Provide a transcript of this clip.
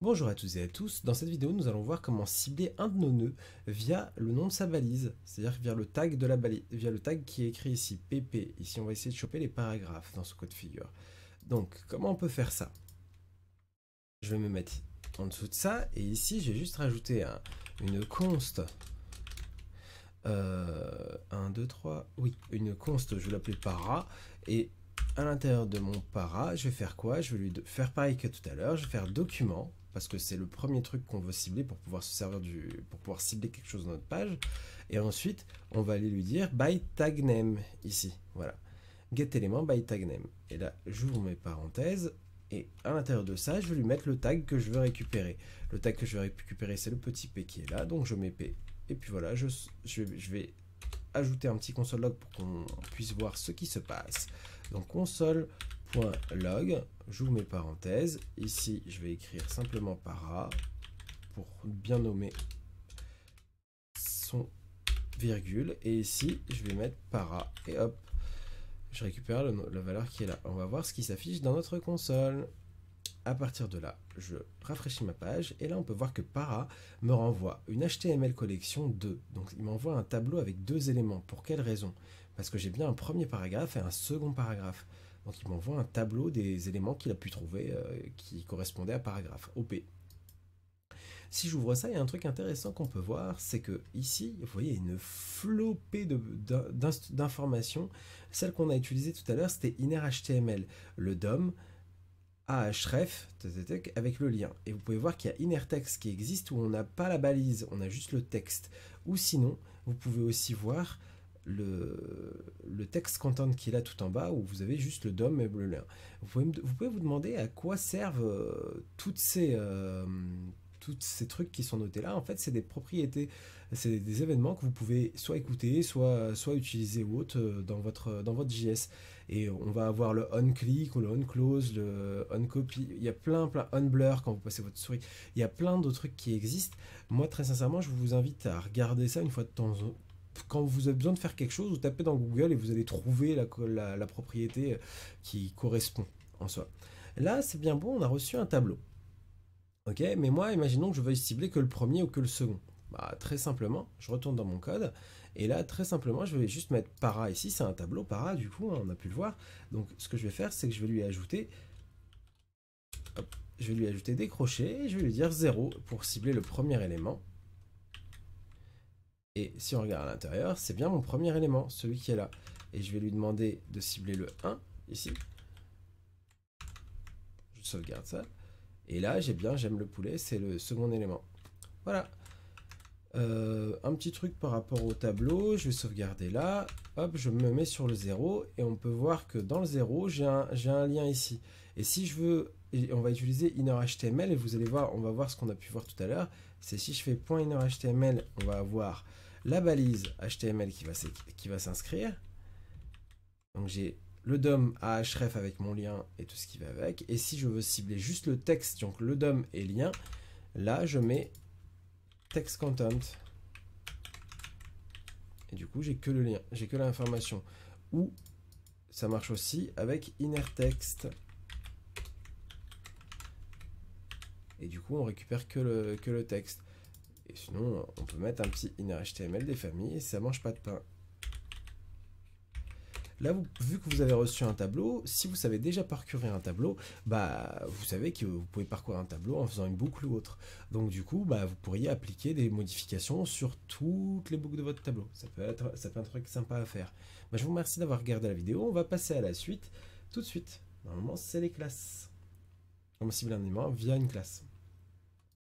Bonjour à toutes et à tous, dans cette vidéo nous allons voir comment cibler un de nos nœuds via le nom de sa balise, c'est-à-dire via le tag de la balise, via le tag qui est écrit ici, pp. Ici on va essayer de choper les paragraphes dans ce cas de figure. Donc comment on peut faire ça? Je vais me mettre en dessous de ça et ici j'ai juste rajouté une const 1, 2, 3, oui, une const, je vais l'appeler para, et à l'intérieur de mon para, je vais faire quoi? Je vais lui faire pareil que tout à l'heure, je vais faire document, parce que c'est le premier truc qu'on veut cibler pour pouvoir se servir pour pouvoir cibler quelque chose dans notre page, et ensuite, on va aller lui dire by tag name, ici, voilà, get element by tag name, et là, j'ouvre mes parenthèses, et à l'intérieur de ça, je vais lui mettre le tag que je veux récupérer. Le tag que je vais récupérer, c'est le petit p qui est là, donc je mets p. Et puis voilà, je vais ajouter un petit console log pour qu'on puisse voir ce qui se passe. Donc console.log, j'ouvre mes parenthèses. Ici, je vais écrire simplement para pour bien nommer son virgule. Et ici, je vais mettre para. Et hop, je récupère la valeur qui est là. On va voir ce qui s'affiche dans notre console. À partir de là, je rafraîchis ma page et là on peut voir que para me renvoie une HTML collection 2. Donc il m'envoie un tableau avec deux éléments. Pour quelle raison? Parce que j'ai bien un premier paragraphe et un second paragraphe. Donc il m'envoie un tableau des éléments qu'il a pu trouver qui correspondaient à paragraphe, OP. Si j'ouvre ça, il y a un truc intéressant qu'on peut voir, c'est que ici, vous voyez, une flopée d'informations. Celle qu'on a utilisée tout à l'heure, c'était inner.html, le DOM, ahref avec le lien. Et vous pouvez voir qu'il y a inner text qui existe où on n'a pas la balise, on a juste le texte. Ou sinon, vous pouvez aussi voir le text content qui est là tout en bas où vous avez juste le DOM et le lien. Vous pouvez vous demander à quoi servent toutes ces trucs qui sont notés là. En fait, c'est des propriétés, c'est des événements que vous pouvez soit écouter, soit utiliser ou autre dans votre JS. Et on va avoir le on-click ou le on-close, le on-copy. Il y a plein, on-blur quand vous passez votre souris. Il y a plein de trucs qui existent. Moi, très sincèrement, je vous invite à regarder ça une fois de temps en temps. Quand vous avez besoin de faire quelque chose, vous tapez dans Google et vous allez trouver la propriété qui correspond en soi. Là, c'est bien bon, on a reçu un tableau. Ok, mais moi, imaginons que je veuille cibler que le premier ou que le second. Bah, très simplement, je retourne dans mon code, et là, très simplement, je vais juste mettre para ici, c'est un tableau para, du coup, on a pu le voir. Donc, ce que je vais faire, c'est que je vais lui ajouter, hop, je vais lui ajouter des crochets, et je vais lui dire 0 pour cibler le premier élément. Et si on regarde à l'intérieur, c'est bien mon premier élément, celui qui est là. Et je vais lui demander de cibler le 1, ici. Je sauvegarde ça. Et là, j'aime le poulet, c'est le second élément. Voilà. Un petit truc par rapport au tableau, je vais sauvegarder là. Hop, je me mets sur le 0 et on peut voir que dans le 0, j'ai un lien ici. Et si je veux, on va utiliser inner.html et vous allez voir, on va voir ce qu'on a pu voir tout à l'heure. C'est si je fais .inner.html, on va avoir la balise HTML qui va s'inscrire. Donc j'ai le DOM ahref avec mon lien et tout ce qui va avec. Et si je veux cibler juste le texte, donc le DOM et lien, là je mets text content. Et du coup, j'ai que le lien, j'ai que l'information. Ou ça marche aussi avec inner text. Et du coup, on récupère que le texte. Et sinon, on peut mettre un petit inner HTML des familles et ça mange pas de pain. Là, vu que vous avez reçu un tableau, si vous savez déjà parcourir un tableau, bah, vous savez que vous pouvez parcourir un tableau en faisant une boucle ou autre. Donc du coup, bah, vous pourriez appliquer des modifications sur toutes les boucles de votre tableau. Ça peut être un truc sympa à faire. Bah, je vous remercie d'avoir regardé la vidéo. On va passer à la suite tout de suite. Normalement, c'est les classes. On cible un élément via une classe.